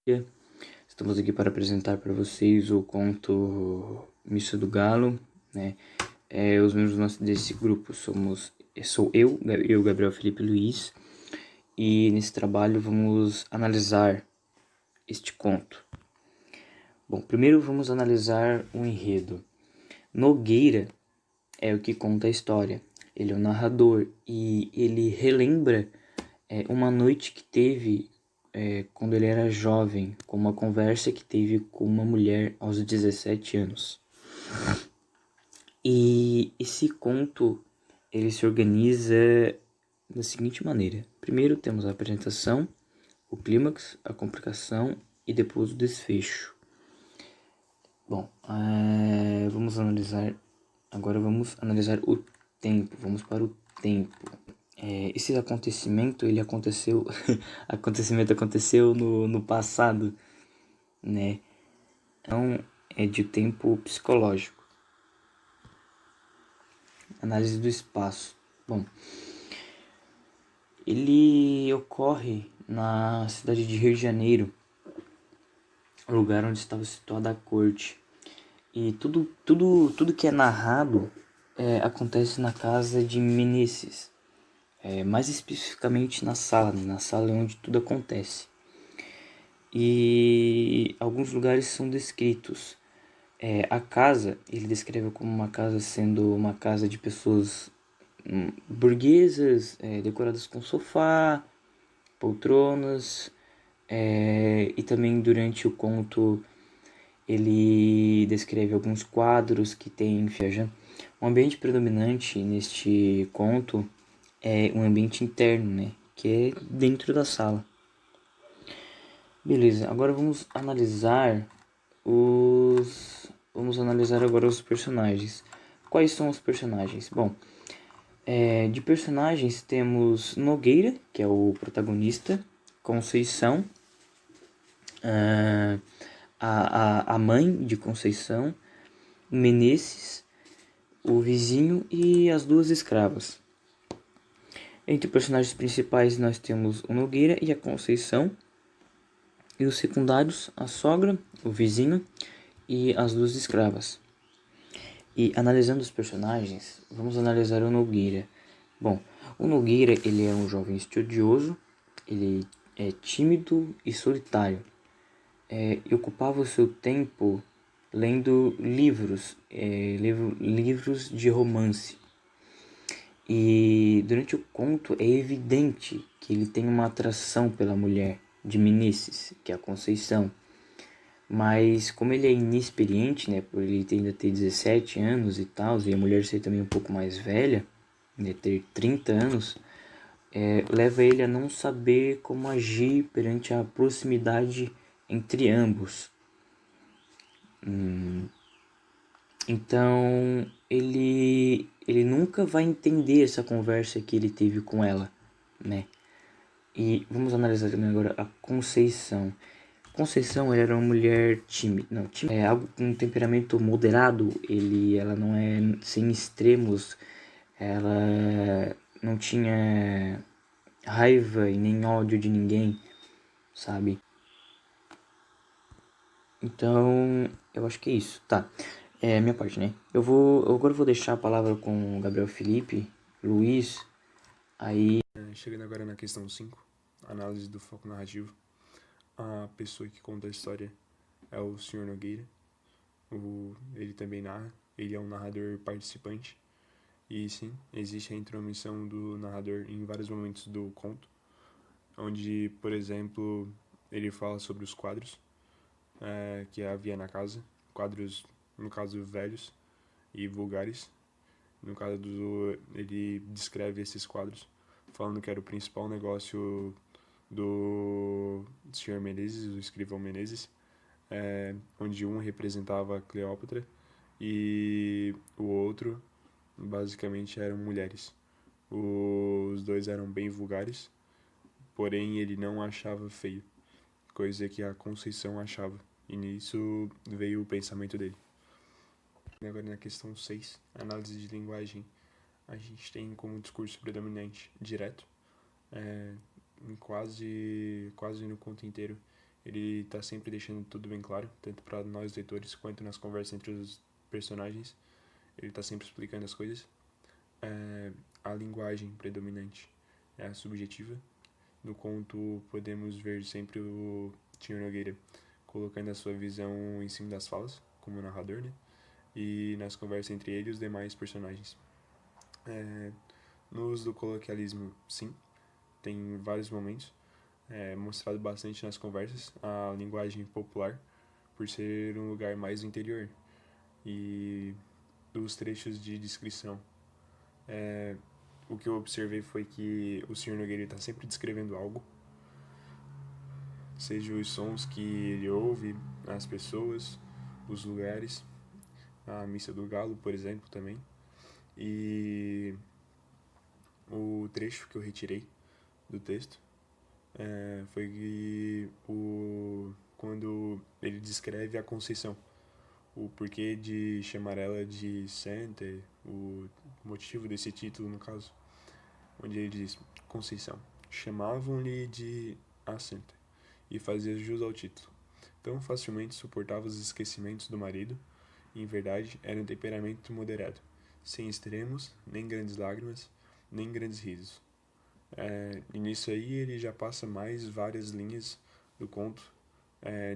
dia. Estamos aqui para apresentar para vocês o conto Missa do Galo, né? Os membros desse grupo sou eu, Gabriel Felipe Luiz, e nesse trabalho vamos analisar este conto. Bom, primeiro vamos analisar o enredo. Nogueira é o que conta a história. Ele é o narrador e ele relembra uma noite que teve quando ele era jovem, com uma conversa que teve com uma mulher aos 17 anos. E esse conto ele se organiza da seguinte maneira: primeiro temos a apresentação, o clímax, a complicação e depois o desfecho. Bom, vamos analisar o tempo. Vamos para o tempo. Esse acontecimento ele aconteceu aconteceu no passado, né? Então é de tempo psicológico. Análise do espaço. Bom, ele ocorre na cidade de Rio de Janeiro, lugar onde estava situada a corte. E tudo que é narrado acontece na casa de Menezes, mais especificamente na sala, né? Na sala onde tudo acontece. E alguns lugares são descritos. A casa, ele descreve como uma casa sendo uma casa de pessoas burguesas, decoradas com sofá, poltronas, e também durante o conto ele descreve alguns quadros que tem viajando. Um ambiente predominante neste conto é um ambiente interno, né, que é dentro da sala. Beleza, agora vamos analisar agora os personagens. Quais são os personagens? Bom, de personagens temos Nogueira, que é o protagonista, Conceição, a mãe de Conceição, Menezes, o vizinho e as duas escravas. Entre os personagens principais nós temos o Nogueira e a Conceição, e os secundários, a sogra, o vizinho e as duas escravas. E analisando os personagens, vamos analisar o Nogueira. Bom, o Nogueira ele é um jovem estudioso, ele é tímido e solitário. E ocupava o seu tempo lendo livros de romance. E durante o conto é evidente que ele tem uma atração pela mulher de Menezes, que é a Conceição. Mas como ele é inexperiente, né, por ele ainda ter 17 anos e tal, e a mulher ser também um pouco mais velha, né, ter 30 anos, leva ele a não saber como agir perante a proximidade entre ambos. Então ele nunca vai entender essa conversa que ele teve com ela, né? E vamos analisar também agora a Conceição. Conceição, ela era uma mulher tímida, não, tímida, algo com um temperamento moderado, ela não é sem extremos, ela não tinha raiva e nem ódio de ninguém, sabe? Então, eu acho que é isso, tá? É a minha parte, né? Agora eu vou deixar a palavra com o Gabriel Felipe, Luiz, aí... Chegando agora na questão 5, análise do foco narrativo. A pessoa que conta a história é o Sr. Nogueira. Ele também narra, ele é um narrador participante. E sim, existe a intromissão do narrador em vários momentos do conto, onde, por exemplo, ele fala sobre os quadros que havia na casa, quadros, no caso, velhos e vulgares. No caso ele descreve esses quadros, falando que era o principal negócio do Sr. Menezes, o escrivão Menezes, onde um representava Cleópatra e o outro basicamente eram mulheres. Os dois eram bem vulgares, porém ele não achava feio, coisa que a Conceição achava, e nisso veio o pensamento dele. Agora na questão 6, análise de linguagem, a gente tem como discurso predominante direto, em quase no conto inteiro Ele tá sempre deixando tudo bem claro, tanto para nós leitores quanto nas conversas entre os personagens. Ele tá sempre explicando as coisas. A linguagem predominante é a subjetiva. No conto podemos ver sempre o Sr. Nogueira colocando a sua visão em cima das falas, como narrador, né? E nas conversas entre ele e os demais personagens. No uso do coloquialismo, sim, tem vários momentos. Mostrado bastante nas conversas a linguagem popular, por ser um lugar mais interior. E dos trechos de descrição. O que eu observei foi que o Sr. Nogueira está sempre descrevendo algo, seja os sons que ele ouve, as pessoas, os lugares, a Missa do Galo, por exemplo, também. E o trecho que eu retirei do texto foi quando ele descreve a Conceição, o porquê de chamar ela de Santa, o motivo desse título, no caso, onde ele diz: Conceição, chamavam-lhe de a Santa, e fazia jus ao título. Tão facilmente suportava os esquecimentos do marido, e, em verdade, era um temperamento moderado, sem extremos, nem grandes lágrimas, nem grandes risos. E nisso aí ele já passa mais várias linhas do conto,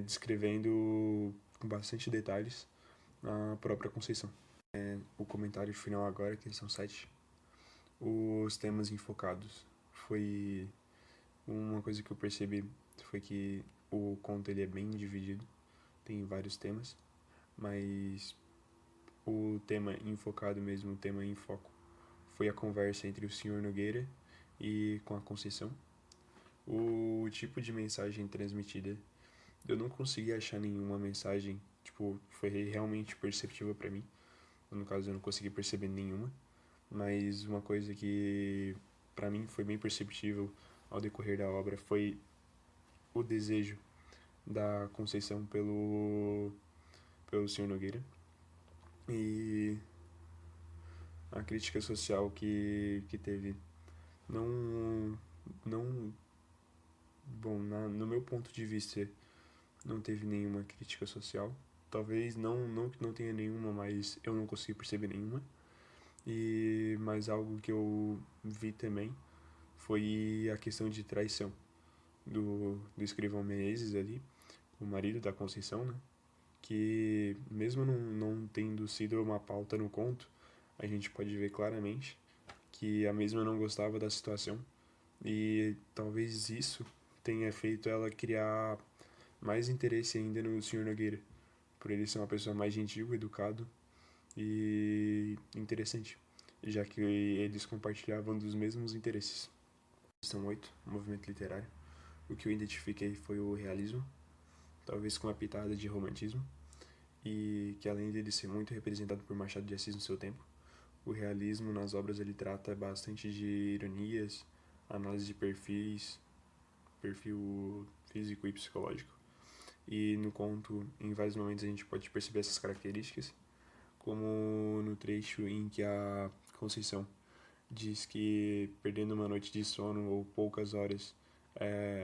descrevendo com bastante detalhes a própria Conceição. O comentário final agora, questão 7. Os temas enfocados. Foi uma coisa que eu percebi, foi que o conto ele é bem dividido, tem vários temas, mas o tema enfocado mesmo, o tema em foco, foi a conversa entre o Sr. Nogueira e com a Conceição. O tipo de mensagem transmitida, eu não consegui achar nenhuma mensagem, foi realmente perceptível para mim. No caso, eu não consegui perceber nenhuma, mas uma coisa que para mim foi bem perceptível ao decorrer da obra foi o desejo da Conceição pelo Sr. Nogueira e a crítica social que teve. Não bom, no meu ponto de vista, não teve nenhuma crítica social. Talvez não que não tenha nenhuma, mas eu não consegui perceber nenhuma. Mas algo que eu vi também foi a questão de traição do escrivão Menezes ali, o marido da Conceição, né? Que mesmo não tendo sido uma pauta no conto, a gente pode ver claramente que a mesma não gostava da situação, e talvez isso tenha feito ela criar mais interesse ainda no Sr. Nogueira, por ele ser uma pessoa mais gentil, educado e interessante, já que eles compartilhavam dos mesmos interesses. Questão 8, movimento literário. O que eu identifiquei foi o realismo, talvez com uma pitada de romantismo, e que além dele ser muito representado por Machado de Assis no seu tempo, o realismo nas obras ele trata bastante de ironias, análise de perfil físico e psicológico. E no conto, em vários momentos a gente pode perceber essas características, como no trecho em que a Conceição diz que perdendo uma noite de sono ou poucas horas,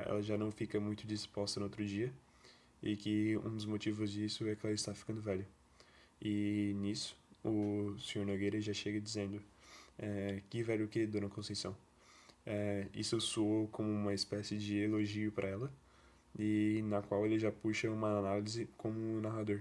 ela já não fica muito disposta no outro dia, e que um dos motivos disso é que ela está ficando velha. E nisso, o Sr. Nogueira já chega dizendo: que velho o que, Dona Conceição? Isso soou como uma espécie de elogio para ela, e na qual ele já puxa uma análise como narrador.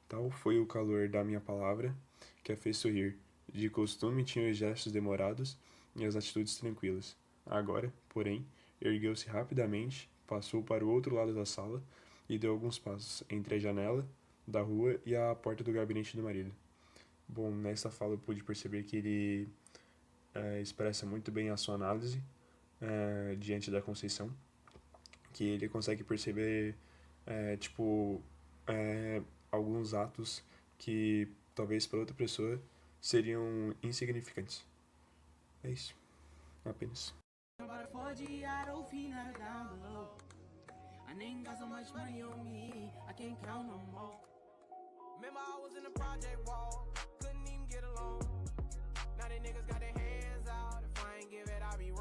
Tal foi o calor da minha palavra que a fez sorrir. De costume tinha os gestos demorados e as atitudes tranquilas. Agora, porém, ergueu-se rapidamente, passou para o outro lado da sala e deu alguns passos entre a janela da rua e a porta do gabinete do marido. Bom, nessa fala eu pude perceber que ele expressa muito bem a sua análise diante da Conceição, que ele consegue perceber alguns atos que talvez para outra pessoa seriam insignificantes. É isso, apenas. Remember I was in the project wall, couldn't even get along. Now they niggas got their hands out, if I ain't give it, I be